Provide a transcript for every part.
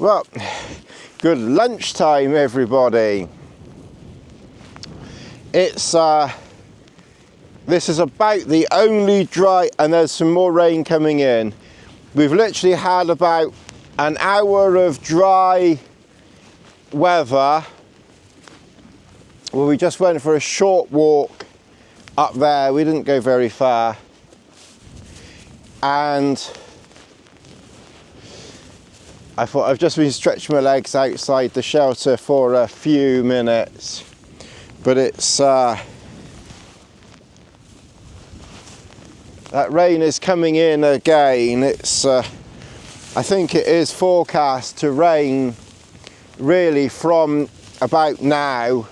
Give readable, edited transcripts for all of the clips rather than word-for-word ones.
Well, good lunchtime, everybody. It's this is about the only dry, and there's some more rain coming in. We've literally had about an hour of dry weather. Well, we just went for a short walk up there. We didn't go very far. And I thought I've just been stretching my legs outside the shelter for a few minutes, but it's that rain is coming in again. It's I think it is forecast to rain really from about now,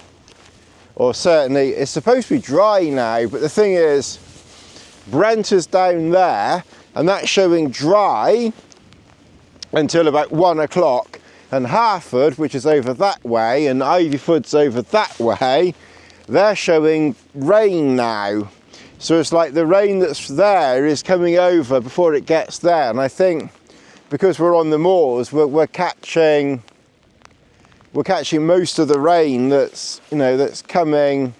or certainly it's supposed to be dry now, but the thing is Brent is down there and that's showing dry until about 1 o'clock, and Harford, which is over that way, and Ivyford's over that way, they're showing rain now. So it's like the rain that's there is coming over before it gets there, and I think because we're on the moors, we're catching most of the rain that's, you know, that's coming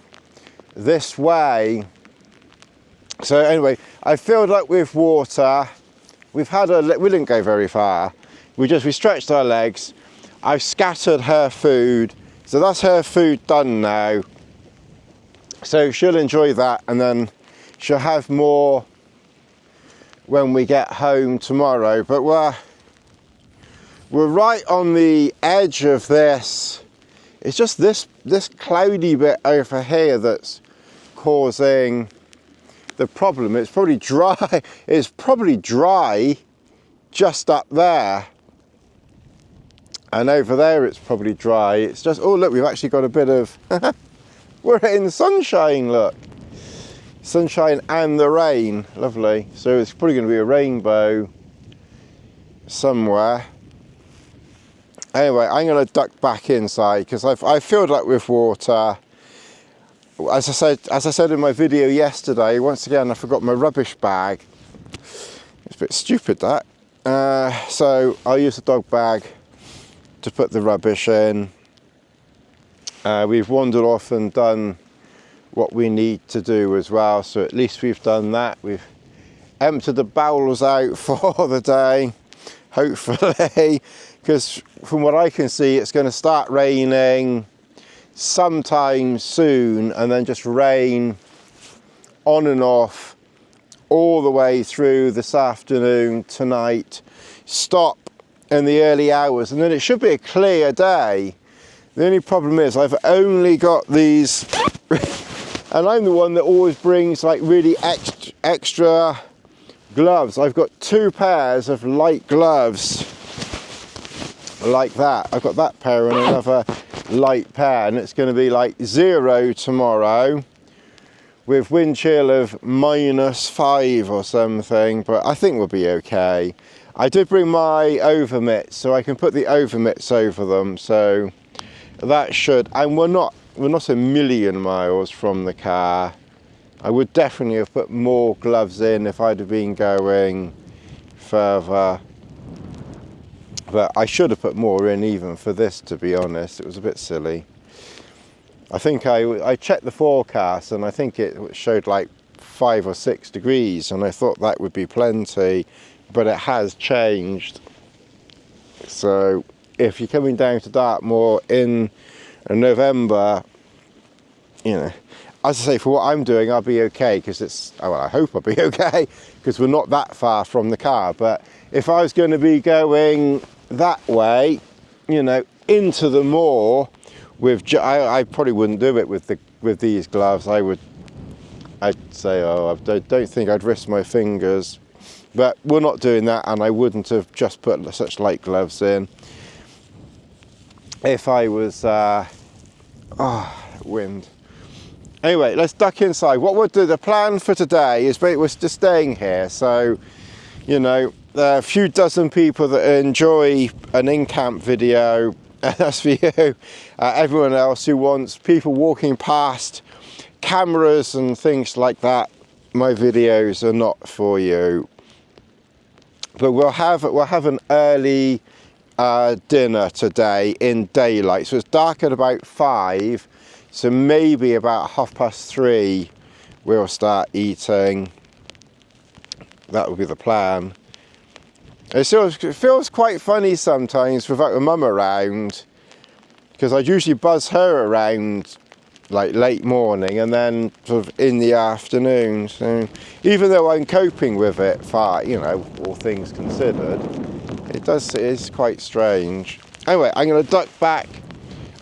this way. So anyway, I filled up with water. We didn't go very far. We stretched our legs. I've scattered her food. So that's her food done now. So she'll enjoy that, and then she'll have more when we get home tomorrow. But we're right on the edge of this. It's just this cloudy bit over here that's causing the problem. It's probably dry. It's probably dry just up there. And over there it's probably dry. It's just, oh look, we've actually got a bit of, we're in sunshine, look. Sunshine and the rain, lovely. So it's probably going to be a rainbow somewhere. Anyway, I'm going to duck back inside because I've filled up with water. As I said in my video yesterday, once again I forgot my rubbish bag. It's a bit stupid that. So I'll use the dog bag to put the rubbish in. We've wandered off and done what we need to do as well, so at least we've done that. We've emptied the bowels out for the day, hopefully, because from what I can see it's going to start raining sometime soon, and then just rain on and off all the way through this afternoon, tonight, stop in the early hours, and then it should be a clear day. The only problem is I've only got these and I'm the one that always brings like really extra gloves. I've got 2 pairs of light gloves like that. I've got that pair and another light pair, and it's going to be like 0 tomorrow with wind chill of -5 or something, but I think we'll be okay. I did bring my over mitts, so I can put the over mitts over them, so that should, and we're not a million miles from the car. I would definitely have put more gloves in if I'd have been going further, but I should have put more in even for this, to be honest. It was a bit silly. I think I checked the forecast and I think it showed like 5 or 6 degrees, and I thought that would be plenty, but it has changed. So if you're coming down to Dartmoor in November, you know, as I say, for what I'm doing, I'll be okay, because it's, well, I hope I'll be okay, because we're not that far from the car. But if I was going to be going that way, you know, into the moor, I probably wouldn't do it with these gloves. I'd say, oh, I don't think I'd risk my fingers. But we're not doing that, and I wouldn't have just put such light gloves in if I was, wind. Anyway, let's duck inside. What we'll do, the plan for today is we're just staying here. So, you know, there are a few dozen people that enjoy an in-camp video. That's for you. Everyone else who wants people walking past cameras and things like that, my videos are not for you. But we'll have an early dinner today in daylight. So it's dark at about 5, so maybe about 3:30 we'll start eating. That would be the plan. It feels quite funny sometimes without my mum around, because I'd usually buzz her around like late morning and then sort of in the afternoon. So even though I'm coping with it, you know, all things considered, it is quite strange. Anyway, I'm going to duck back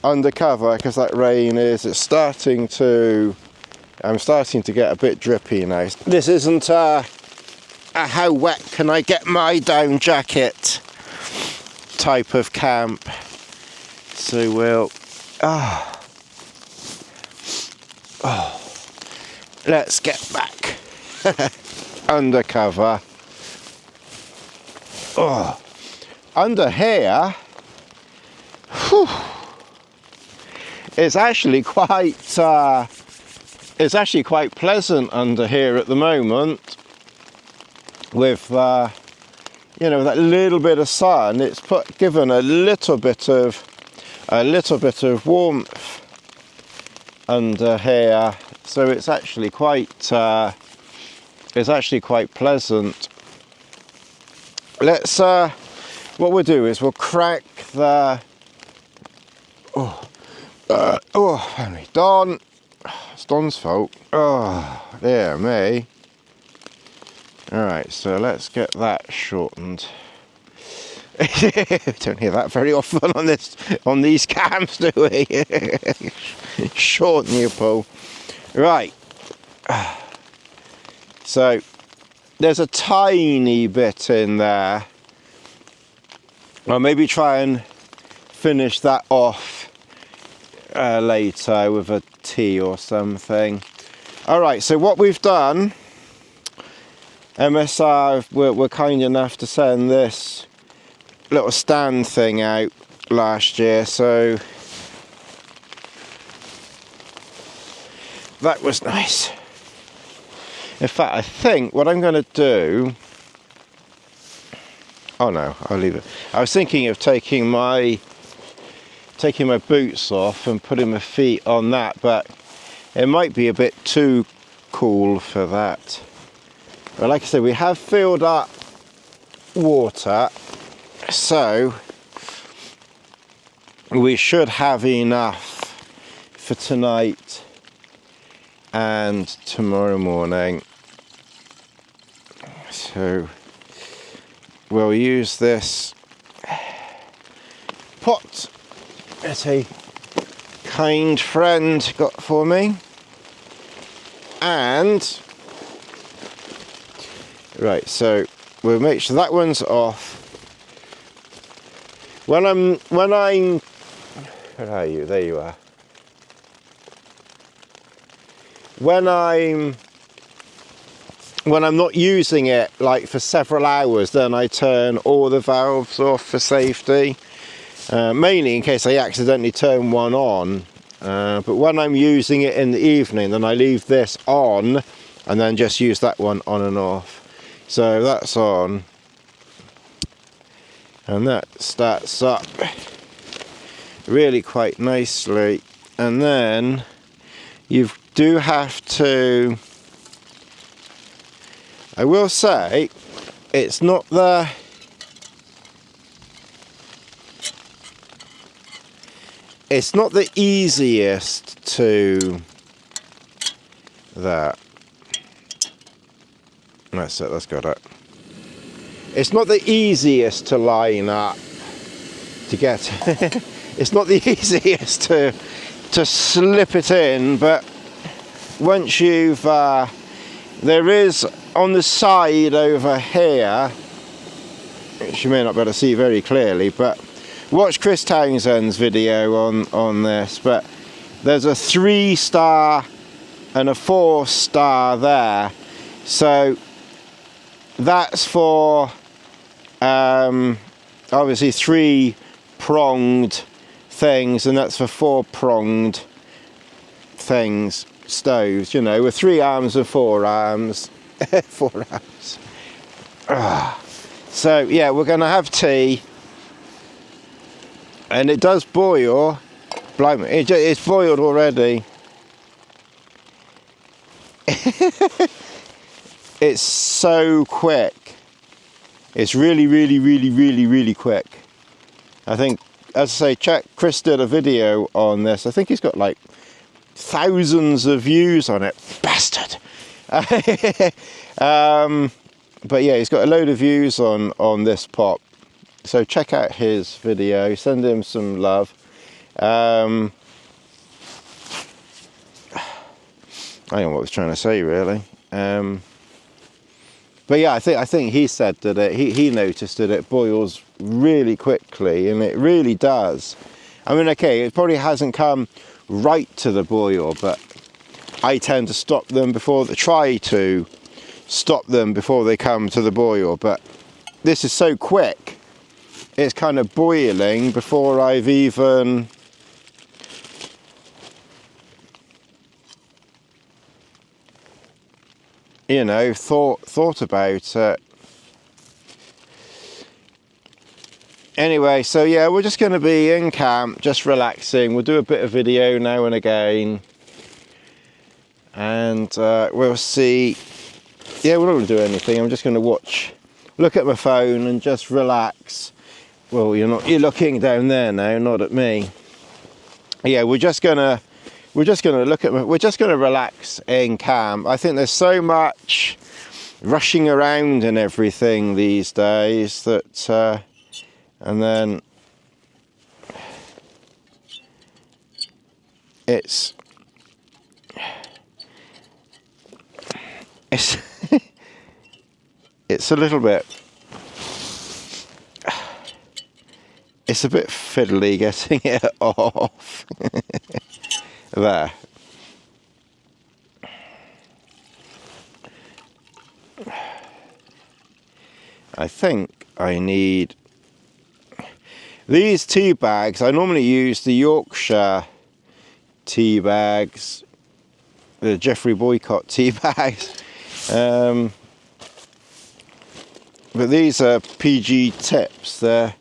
under cover because that rain I'm starting to get a bit drippy now. This isn't a how wet can I get my down jacket type of camp. So we'll let's get back under cover. Under here, whew, it's actually quite pleasant under here at the moment. With you know, that little bit of sun, it's given a little bit of warmth under here, so it's actually quite pleasant. Let's what we'll do is we'll crack the finally Don. It's Don's fault. Oh dear me. Alright, so let's get that shortened. Don't hear that very often on these cams, do we? Shorten your pull. Right. So there's a tiny bit in there. I'll maybe try and finish that off later with a tea or something. Alright, so what we've done, MSR were kind enough to send this little stand thing out last year, so that was nice. In fact, I think what I'm going to do, oh no, I'll leave it. I was thinking of taking my boots off and putting my feet on that, but it might be a bit too cool for that. But like I said, we have filled up water, so we should have enough for tonight and tomorrow morning. So we'll use this pot that a kind friend got for me, and right, so we'll make sure that one's off. When I'm where are you? There you are. When I'm not using it like for several hours, then I turn all the valves off for safety, mainly in case I accidentally turn one on. But when I'm using it in the evening, then I leave this on and then just use that one on and off. So that's on, and that starts up really quite nicely. And then you do have to, I will say, it's not the easiest to that. That's it, that's got it. It's not the easiest to line up to get. It's not the easiest to slip it in, but once you've there is on the side over here, which you may not be able to see very clearly, but watch Chris Townsend's video on this, but there's a 3-star and a 4-star there, so that's for obviously 3-pronged things, and that's for 4-pronged things, stoves, you know, with 3 arms and 4 arms. 4 arms. So yeah, we're going to have tea And it does boil. Blimey, it's boiled already. It's so quick. It's really, really, really, really, really quick. I think, as I say, Chris did a video on this. I think he's got like thousands of views on it. Bastard. But yeah, he's got a load of views on this pot. So check out his video. Send him some love. I don't know what I was trying to say really. But yeah, I think he said that he noticed that it boils really quickly, and it really does. I mean, okay, it probably hasn't come right to the boil, but I tend to try to stop them before they come to the boil. But this is so quick, it's kind of boiling before I've even thought about it. Anyway, so yeah, we're just going to be in camp, just relaxing. We'll do a bit of video now and again, and we'll see. Yeah, we're not going to do anything. I'm just going to look at my phone and just relax. Well, you're looking down there now, not at me. Yeah, we're just going to relax in camp. I think there's so much rushing around and everything these days that, and then it's it's a little bit, it's a bit fiddly getting it off. There. I think I need these tea bags. I normally use the Yorkshire tea bags, the Jeffrey Boycott tea bags, but these are PG tips. They're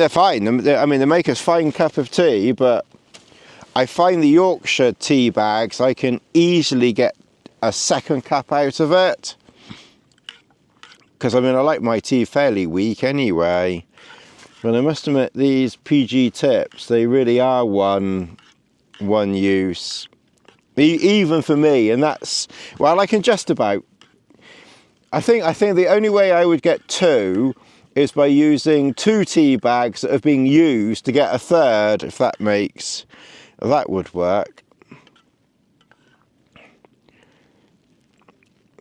fine. They make us fine cup of tea, but I find the Yorkshire tea bags, I can easily get a second cup out of it. Because I like my tea fairly weak anyway. But I must admit, these PG tips, they really are one use. Even for me, and that's, well, I can just about. I think the only way I would get two is by using 2 tea bags that have been used to get a third, if that would work.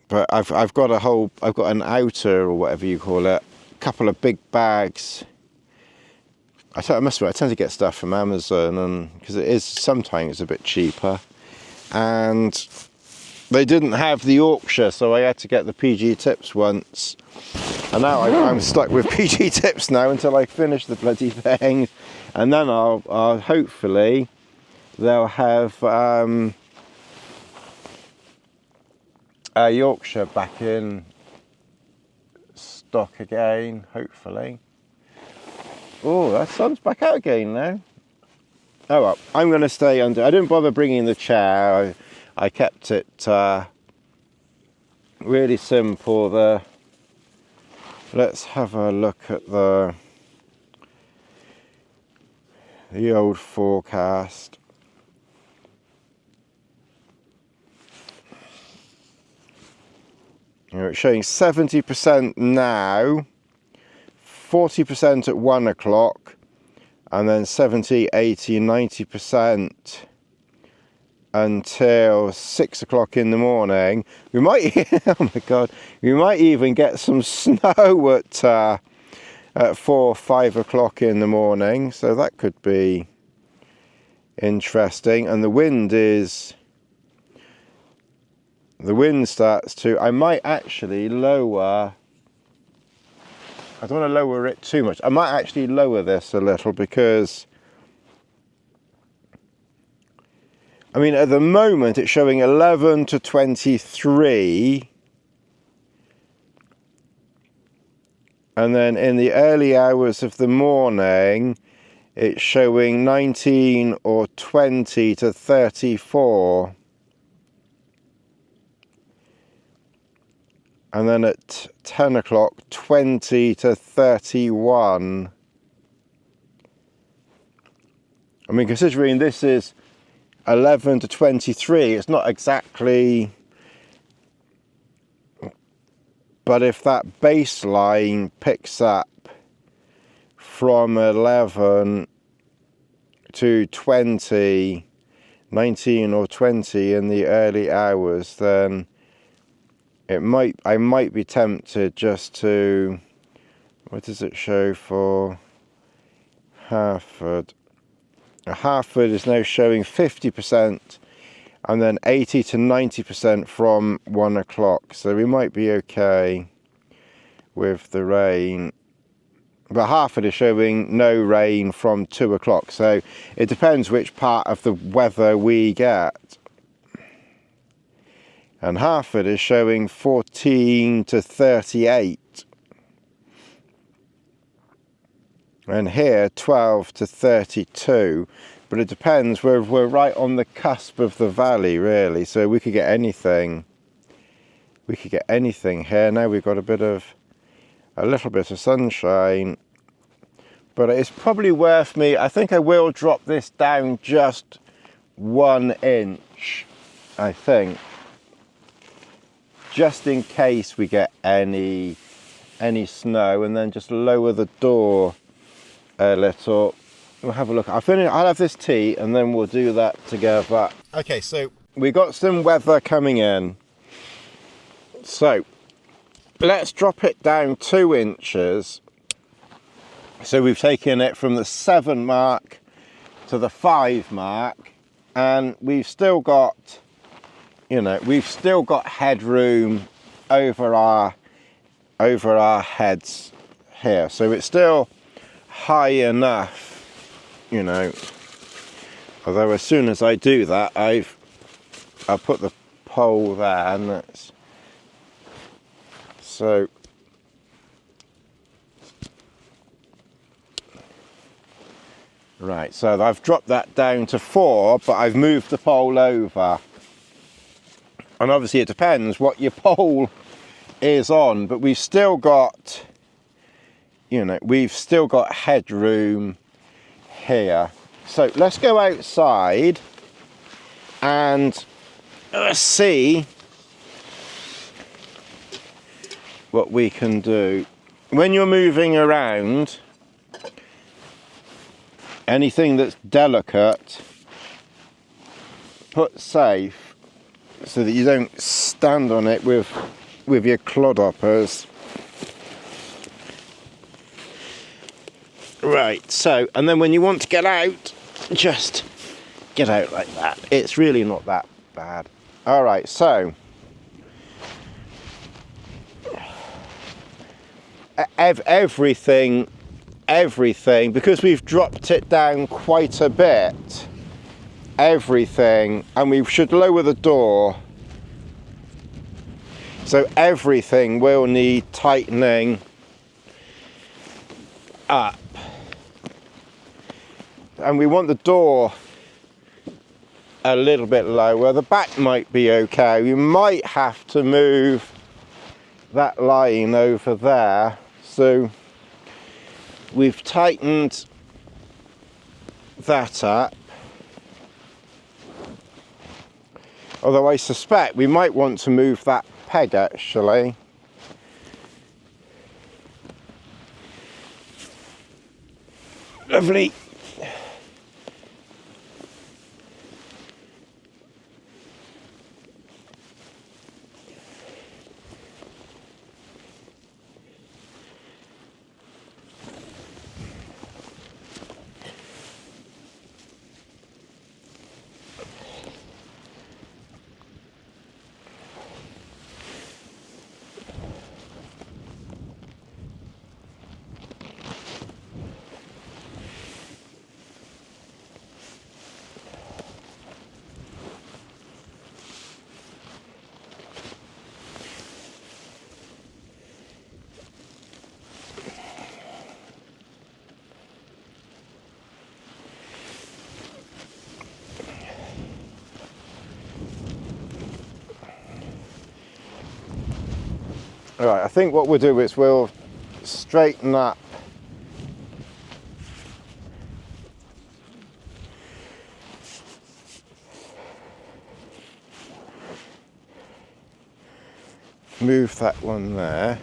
But I've got an outer, or whatever you call it, a couple of big bags. I tend to get stuff from Amazon, and because it is sometimes a bit cheaper, and they didn't have the Yorkshire, so I had to get the PG tips once. And now I'm stuck with PG tips now until I finish the bloody thing, and then I'll hopefully they'll have a Yorkshire back in stock again, hopefully. Oh, that sun's back out again now. Oh well, I'm going to stay under. I didn't bother bringing the chair. I kept it really simple. Let's have a look at the old forecast. It's showing 70% now, 40% at 1 o'clock, and then 70, 80, 90% until 6 o'clock in the morning. We might, oh my God, we might even get some snow at 4, 5 o'clock in the morning. So that could be interesting. And the wind starts to, I might actually lower, I don't want to lower it too much. I might actually lower this a little because, at the moment it's showing 11 to 23. And then in the early hours of the morning, it's showing 19 or 20 to 34. And then at 10 o'clock, 20 to 31. I mean, considering this is 11 to 23, it's not exactly, but if that baseline picks up from 11 to 20, 19 or 20 in the early hours, then I might be tempted just to, what does it show for Hartford? Hartford is now showing 50% and then 80 to 90% from 1 o'clock. So we might be okay with the rain. But Hartford is showing no rain from 2 o'clock. So it depends which part of the weather we get. And Hartford is showing 14 to 38. And here 12 to 32. But it depends, we're right on the cusp of the valley really, so we could get anything. We could get anything here. Now we've got a little bit of sunshine. But it's probably worth me, I think I will drop this down just 1 inch, I think. Just in case we get any snow, and then just lower the door a little. We'll have a look. I'll have this tea and then we'll do that together. Okay, so we got some weather coming in. So let's drop it down 2 inches. So we've taken it from the 7 mark to the 5 mark, and we've still got, we've still got headroom over our heads here. So it's still high enough, although as soon as I do that, I'll put the pole there, and that's so. Right, so I've dropped that down to 4, but I've moved the pole over. And obviously it depends what your pole is on, but we've still got, we've still got headroom here. So let's go outside and see what we can do. When you're moving around, anything that's delicate, put safe so that you don't stand on it with your clodhoppers. Right, so, and then when you want to get out, just get out like that. It's really not that bad. All right, so everything, because we've dropped it down quite a bit, everything, and we should lower the door, so everything will need tightening up. And we want the door a little bit lower. The back might be okay. We might have to move that line over there. So we've tightened that up. Although I suspect we might want to move that peg actually. Lovely. Right, I think what we'll do is we'll straighten up move that one there.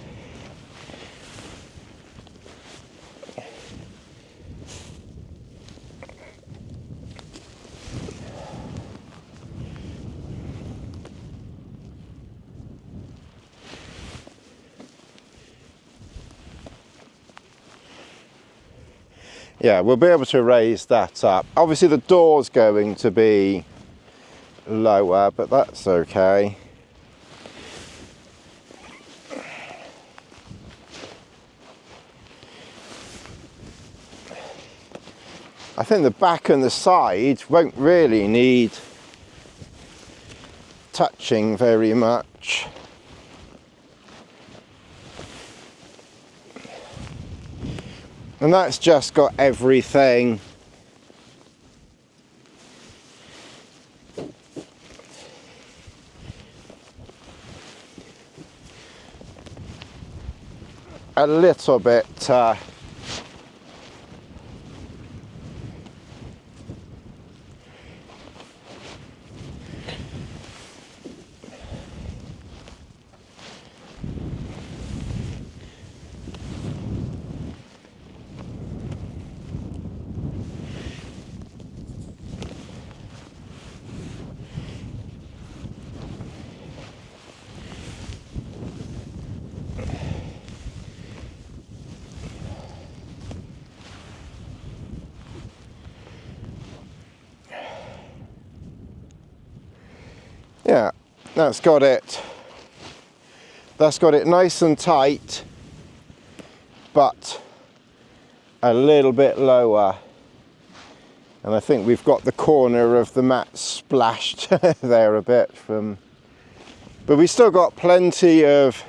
Yeah, we'll be able to raise that up. Obviously the door's going to be lower, but that's okay. I think the back and the side won't really need touching very much. And that's just got everything a little bit yeah, that's got it nice and tight, but a little bit lower. And I think we've got the corner of the mat splashed there a bit from, but we still got plenty of,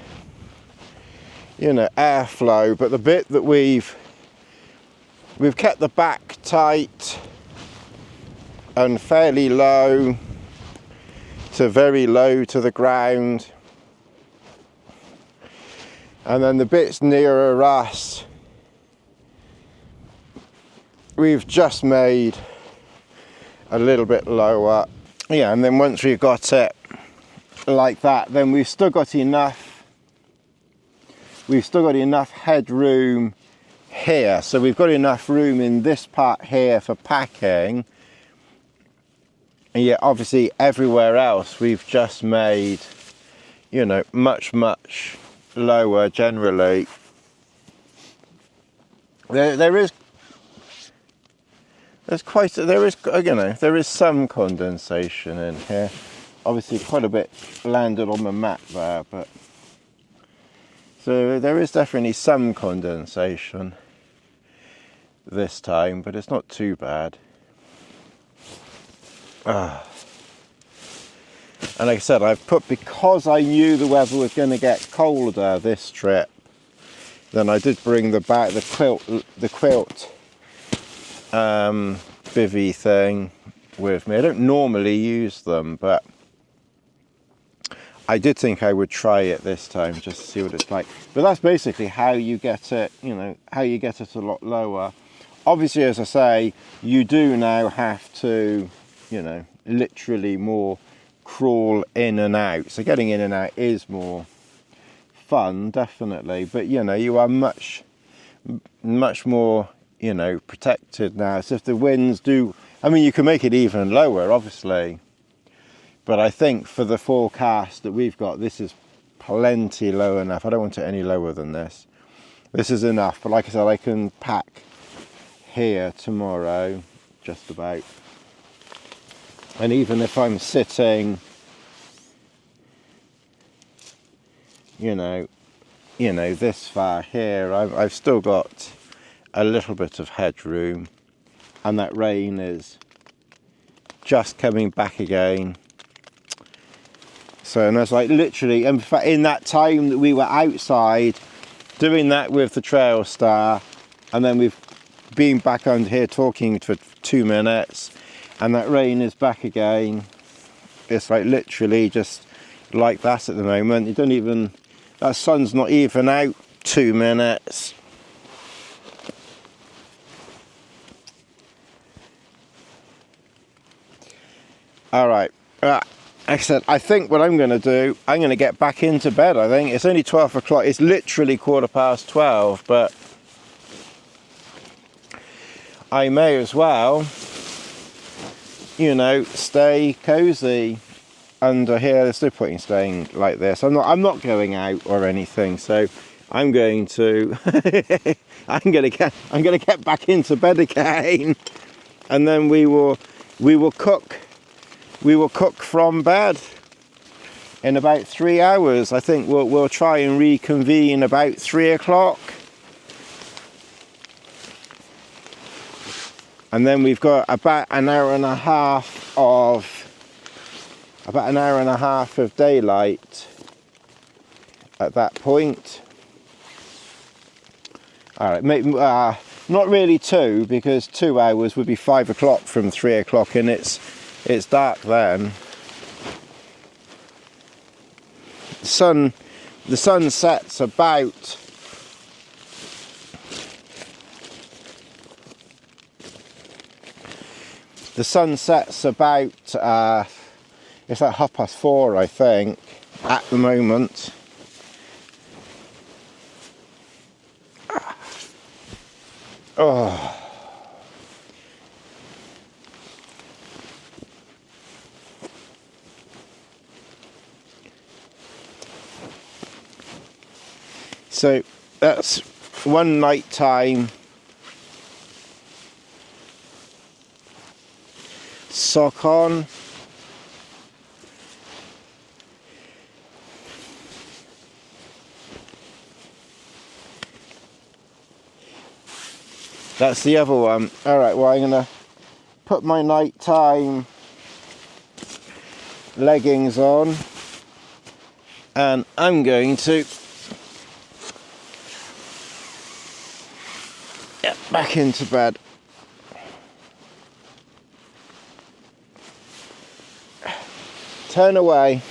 you know, airflow. But the bit that we've kept the back tight and fairly low to very low to the ground, and then the bits nearer us we've just made a little bit lower. Yeah, and then once we've got it like that, then we've still got enough headroom here. So we've got enough room in this part here for packing. And yet obviously everywhere else we've just made, you know, much lower generally. There is some condensation in here. Obviously quite a bit landed on the mat there, but so there is definitely some condensation this time, but it's not too bad. And like I said, I've put, because I knew the weather was going to get colder this trip, then I did bring the quilt bivvy thing with me. I don't normally use them, but I did think I would try it this time just to see what it's like. But that's basically how you get it, you know, how you get it a lot lower. Obviously, as I say, you do now have to, you know, literally more crawl in and out. So getting in and out is more fun, definitely, but you know, you are much more, you know, protected now. So if the winds do, I mean, you can make it even lower obviously, but I think for the forecast that we've got, this is plenty low enough. I don't want it any lower than this. This is enough, but like I said, I can pack here tomorrow just about. And even if I'm sitting, you know, this far here, I've still got a little bit of headroom, and that rain is just coming back again. So, and it's like literally, in fact, in that time that we were outside doing that with the Trailstar, and then we've been back under here talking for 2 minutes, and that rain is back again. It's like literally just like that at the moment. You don't even That sun's not even out 2 minutes. All right. Like I said, I think what I'm going to do, I'm going to get back into bed. I think it's only 12 o'clock. It's literally 12:15, but I may as well, you know, stay cozy under here. There's no point in staying like this. I'm not going out or anything, so I'm going to I'm going to get back into bed again, and then we will cook from bed in about 3 hours. I think we'll try and reconvene about 3 o'clock. And then we've got about an hour and a half of daylight at that point. All right, not really 2, because 2 hours would be 5 o'clock from 3 o'clock, and it's dark then. The sun sets about it's like 4:30, I think, at the moment. Oh. So that's one nighttime sock on. That's the other one. All right, well, I'm gonna put my nighttime leggings on, and I'm going to get back into bed. Turn away.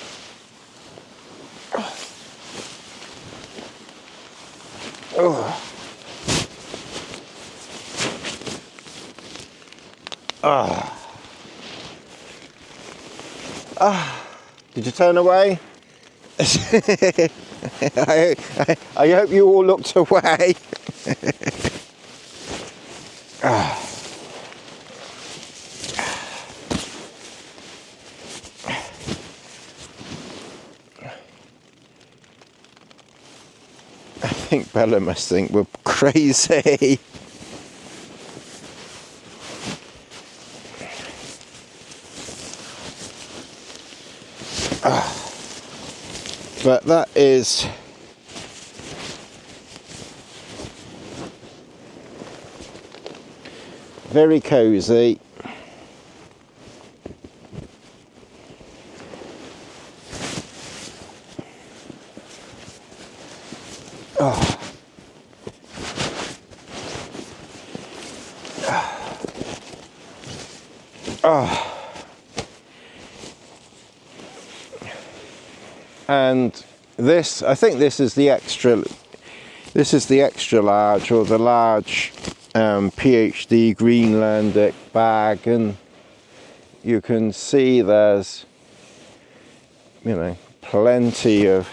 Oh. Oh. Oh. Did you turn away? I hope you all looked away. Oh. I think Bella must think we're crazy. But that is very cozy. Oh. Oh. And this, I think this is the extra large, or the large PhD Greenlandic bag, and you can see there's, you know, plenty of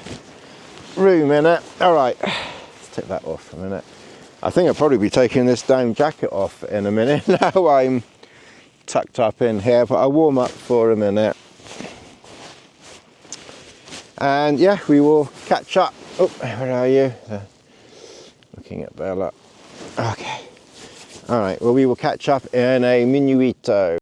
room in it. All right, let's take that off a minute. I think I'll probably be taking this down jacket off in a minute. Now I'm tucked up in here, but I'll warm up for a minute. And yeah, we will catch up. Oh, where are you? Looking at Bella. Okay. All right, well, we will catch up in a minuito.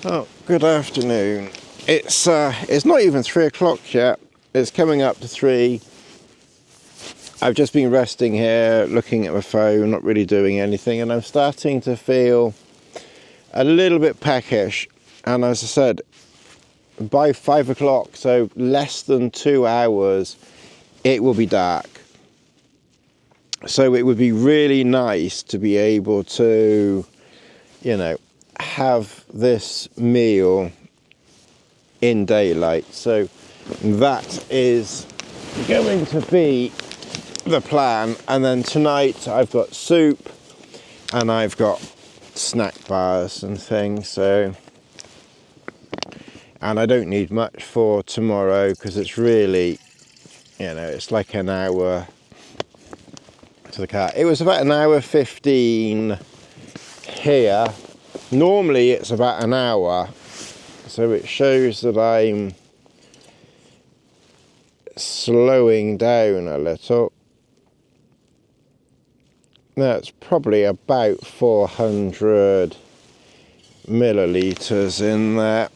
Oh, good afternoon. It's not even 3 o'clock yet. It's coming up to 3. I've just been resting here, looking at my phone, not really doing anything, and I'm starting to feel a little bit peckish. And as I said, by 5 o'clock, so less than 2 hours, it will be dark. So it would be really nice to be able to, you know, have this meal in daylight. So that is going to be the plan. And then tonight I've got soup and I've got snack bars and things. So, and I don't need much for tomorrow because it's really, you know, it's like an hour to the car. It was about an hour 15 here. Normally it's about an hour, so it shows that I'm slowing down a little. That's probably about 400 millilitres in there.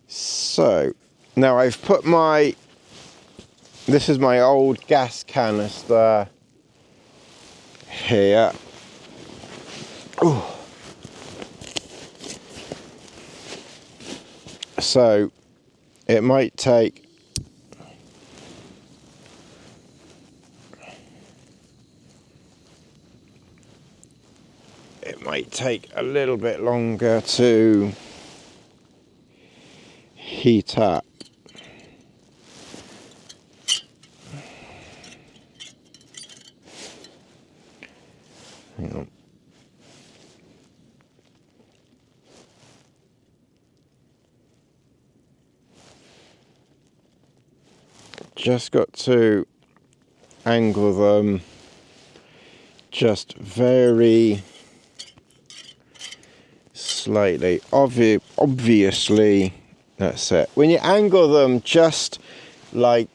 So now I've put my, this is my old gas canister here. Ooh. So it might take a little bit longer to heat up. Hang on. Just got to angle them just very slightly. Obviously, that's it. When you angle them just like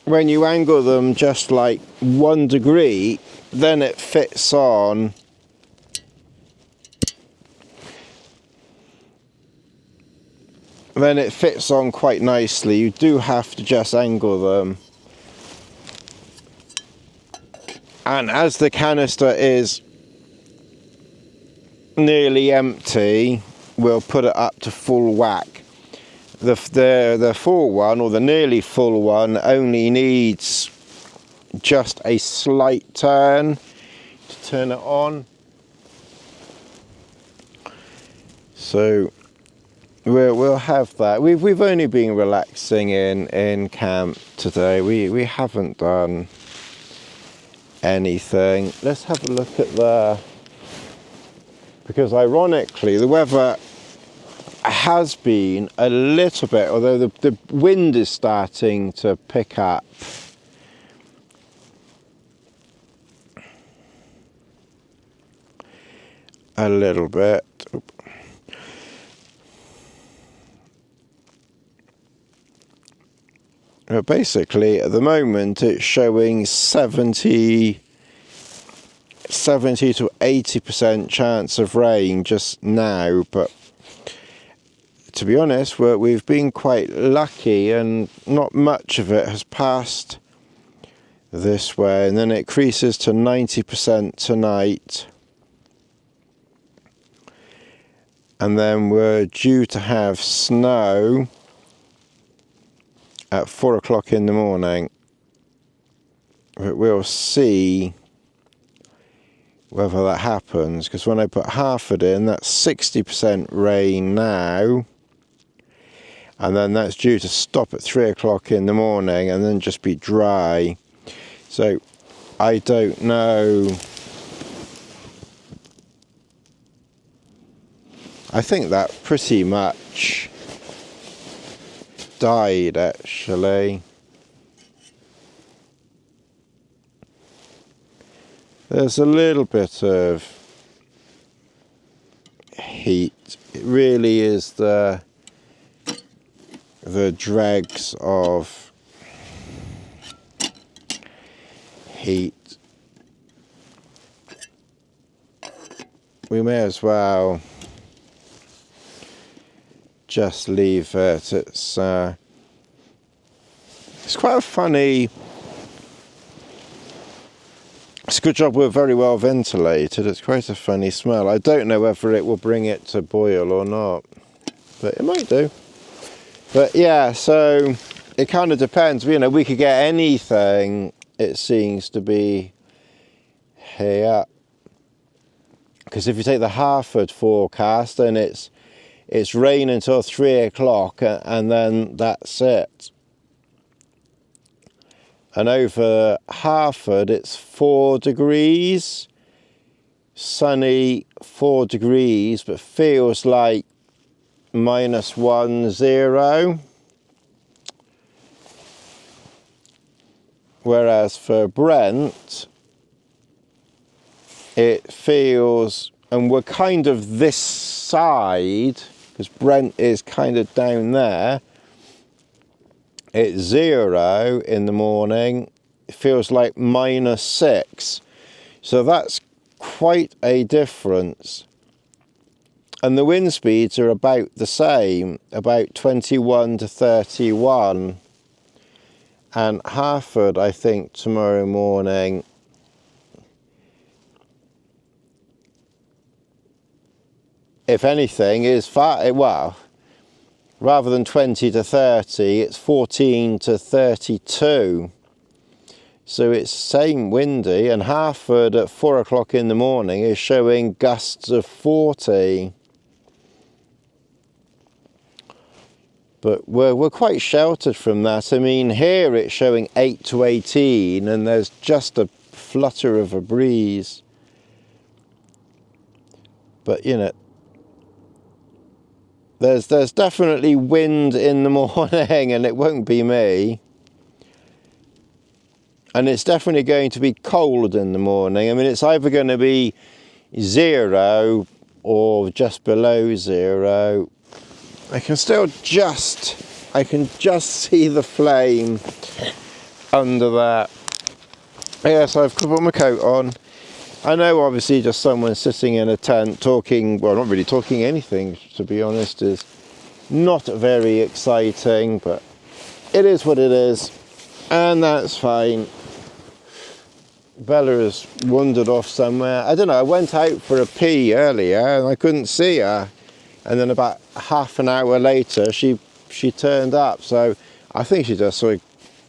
when you angle them just like 1 degree, then it fits on quite nicely. You do have to just angle them. And as the canister is nearly empty, we'll put it up to full whack. The full one, or the nearly full one, only needs just a slight turn to turn it on. So we'll have that. We've only been relaxing in camp today. We haven't done anything. Let's have a look at because ironically the weather has been a little bit, although the wind is starting to pick up, a little bit. But basically at the moment it's showing 70 to 80% chance of rain just now, but to be honest, we've been quite lucky and not much of it has passed this way, and then it increases to 90% tonight, and then we're due to have snow at 4 o'clock in the morning, but we'll see whether that happens, because when I put half it in, that's 60% rain now, and then that's due to stop at 3 o'clock in the morning and then just be dry. So I don't know. I think that pretty much died actually. There's a little bit of heat. It really is the dregs of heat. We may as well just leave it. It's quite a funny. It's a good job we're very well ventilated. It's quite a funny smell. I don't know whether it will bring it to boil or not, but it might do. But yeah, so it kind of depends. You know, we could get anything, it seems to be here, because if you take the Hartford forecast, then it's rain until 3 o'clock and then that's it. And over Hartford it's 4 degrees, sunny, 4 degrees, but feels like -1, 0. Whereas for Brent, it feels, and we're kind of this side, because Brent is kind of down there, it's 0 in the morning. It feels like -6. So that's quite a difference. And the wind speeds are about the same, about 21 to 31. And Hartford, I think, tomorrow morning, if anything, is far, well, rather than 20 to 30, it's 14 to 32. So it's same windy, and Hartford at 4 o'clock in the morning is showing gusts of 40. But we're quite sheltered from that. I mean, here it's showing 8 to 18, and there's just a flutter of a breeze. But, you know, there's definitely wind in the morning, and it won't be me. And it's definitely going to be cold in the morning. I mean, it's either going to be 0 or just below 0. I can just see the flame under that. Yes, I've put my coat on. I know obviously just someone sitting in a tent talking, well, not really talking anything, to be honest, is not very exciting, but it is what it is, and that's fine. Bella has wandered off somewhere. I don't know, I went out for a pee earlier and I couldn't see her. And then about half an hour later, she turned up. So I think she just sort of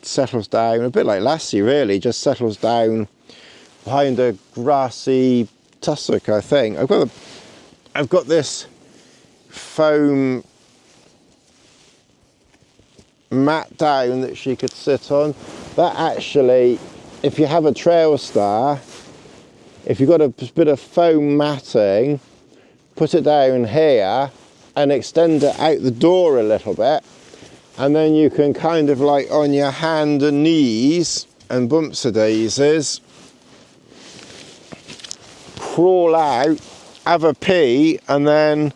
settles down, a bit like Lassie really, just settles down behind a grassy tussock, I think. I've got this foam mat down that she could sit on. That actually, if you have a Trailstar, if you've got a bit of foam matting, put it down here and extend it out the door a little bit, and then you can kind of like on your hand and knees and bumps-a-daisies crawl out, have a pee, and then,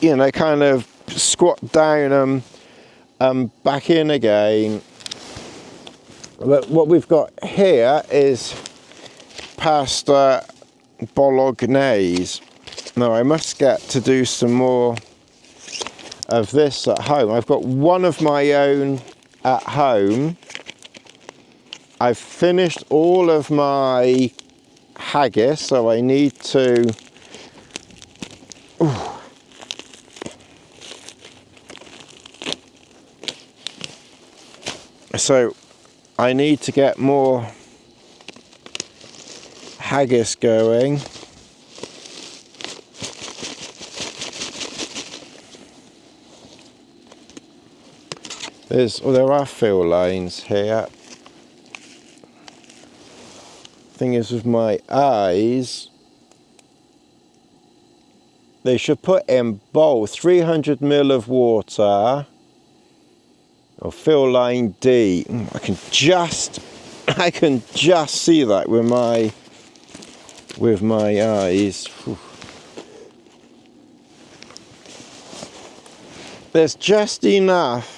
you know, kind of squat down and back in again. But what we've got here is pasta bolognese. Now I must get to do some more of this at home. I've got one of my own at home. I've finished all of my haggis, so I need to get more haggis going. There are fill lines here. Thing is, with my eyes, they should put in bowl 300 ml of water, or fill line D. I can just see that with my eyes. Whew. There's just enough.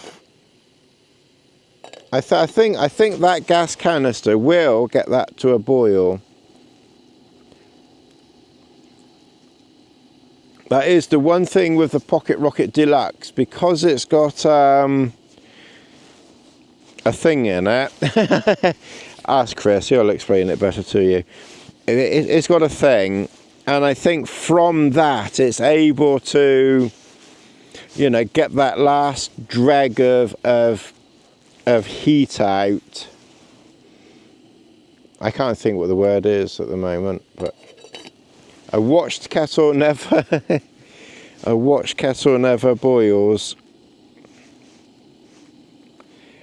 I think that gas canister will get that to a boil. That is the one thing with the Pocket Rocket Deluxe, because it's got a thing in it. Ask Chris, he'll explain it better to you. It's got a thing, and I think from that it's able to, you know, get that last dreg of heat out. I can't think what the word is at the moment, but a watched kettle never a watched kettle never boils.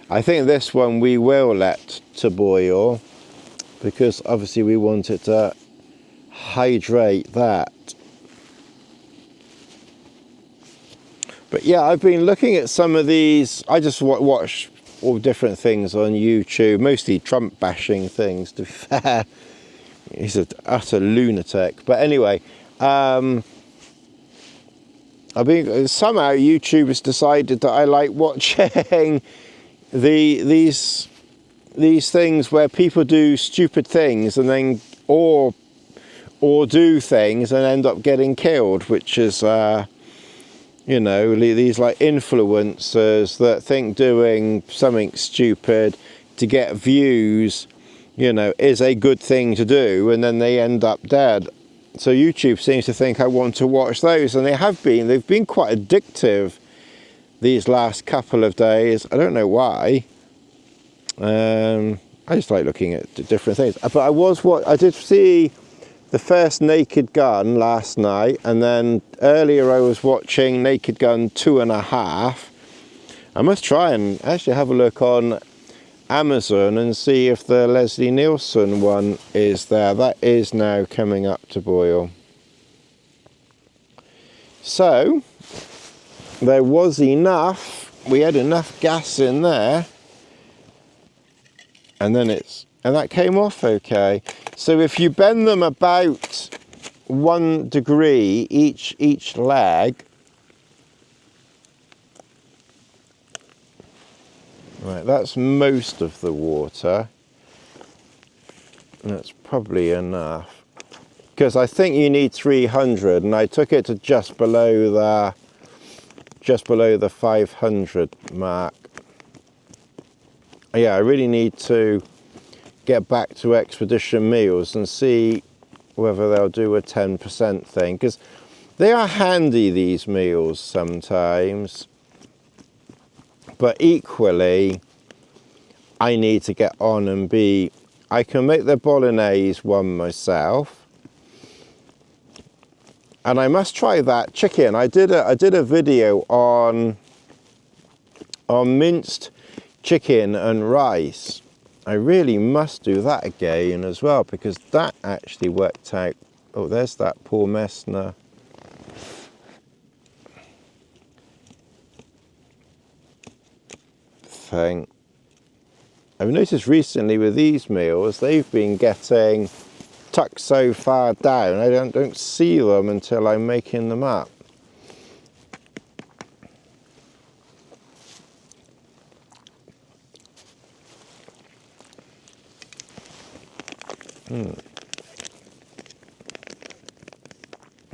I think this one we will let to boil because obviously we want it to hydrate that. But yeah, I've been looking at some of these. I just watch all different things on YouTube, mostly Trump bashing things, to be fair. He's an utter lunatic. But anyway, somehow YouTube has decided that I like watching these things where people do stupid things and then or do things and end up getting killed, which is you know, these like influencers that think doing something stupid to get views, you know, is a good thing to do, and then they end up dead. So YouTube seems to think I want to watch those, and they've been quite addictive these last couple of days. I don't know why. I just like looking at different things. But I did see the first Naked Gun last night, and then earlier I was watching Naked Gun 2.5. I must try and actually have a look on Amazon and see if the Leslie Nielsen one is there. That is now coming up to boil. So there was enough, we had enough gas in there, and that came off okay. So if you bend them about 1 degree each leg, right, that's most of the water. That's probably enough, because I think you need 300, and I took it to just below the 500 mark. Yeah, I really need to get back to Expedition Meals and see whether they'll do a 10% thing, because they are handy, these meals, sometimes. But equally, I need to get on and I can make the bolognese one myself, and I must try that chicken. I did a video on minced chicken and rice. I really must do that again as well, because that actually worked out. Oh, there's that poor Messner. Thing. I've noticed recently with these meals, they've been getting tucked so far down, I don't see them until I'm making them up.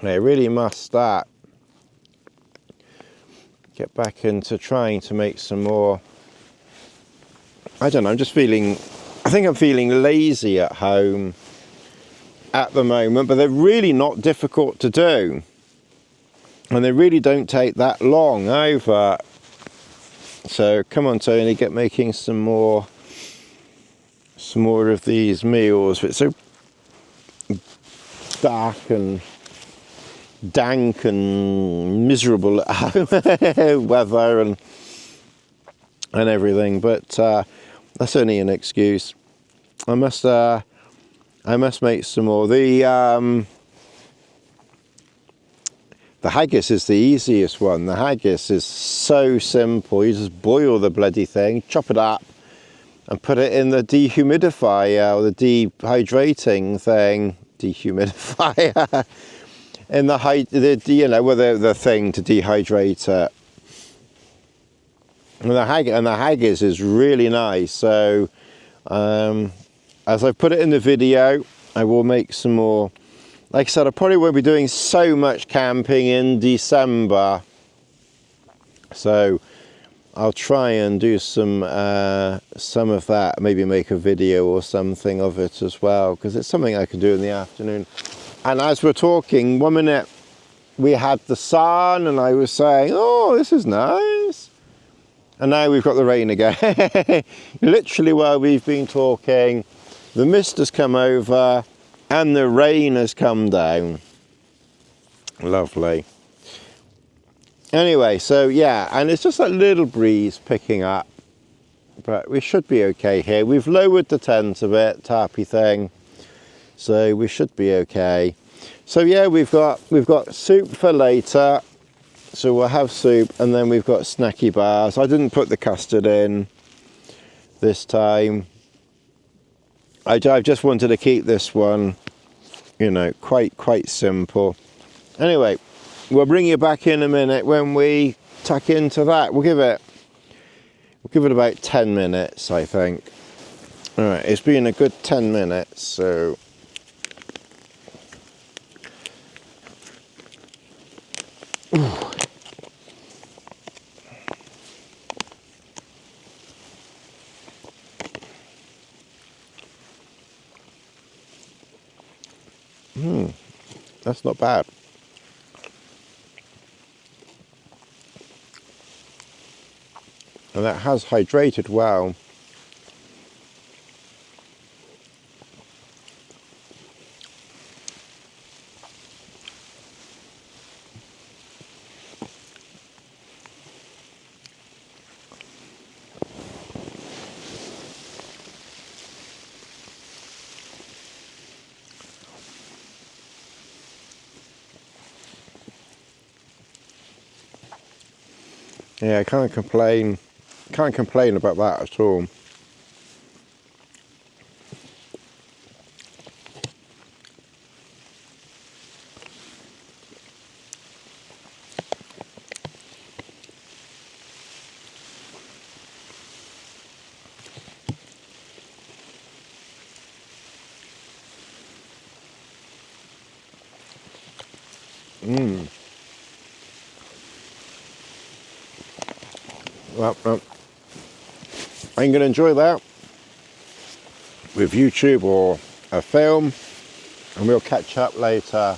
I really must start get back into trying to make some more. I don't know, I think I'm feeling lazy at home at the moment, but they're really not difficult to do, and they really don't take that long either. So come on, Tony, get making some more of these meals. It's so dark and dank and miserable at home, weather and everything, but that's only an excuse. I must make some more. The haggis is the easiest one. The haggis is so simple. You just boil the bloody thing, chop it up, and put it in the dehumidifier, or the dehydrating thing, dehumidifier, in the thing to dehydrate it. And the haggis is really nice. So as I put it in the video, I will make some more. Like I said, I probably won't be doing so much camping in December, so I'll try and do some of that, maybe make a video or something of it as well, because it's something I could do in the afternoon. And as we're talking, 1 minute we had the sun and I was saying, oh, this is nice, and now we've got the rain again. Literally while we've been talking, The mist has come over and the rain has come down. Lovely. Anyway, so yeah, and it's just that little breeze picking up, but we should be okay here. We've lowered the tent a bit, tarpy thing, so we should be okay. So yeah, we've got soup for later, so we'll have soup, and then we've got snacky bars. I didn't put the custard in this time. I just wanted to keep this one, you know, quite simple. Anyway, we'll bring you back in a minute when we tuck into that. We'll give it about 10 minutes, I think. All right, it's been a good 10 minutes, so. That's not bad. And that has hydrated well. Yeah, I can't complain about that at all. Well, I'm going to enjoy that with YouTube or a film, and we'll catch up later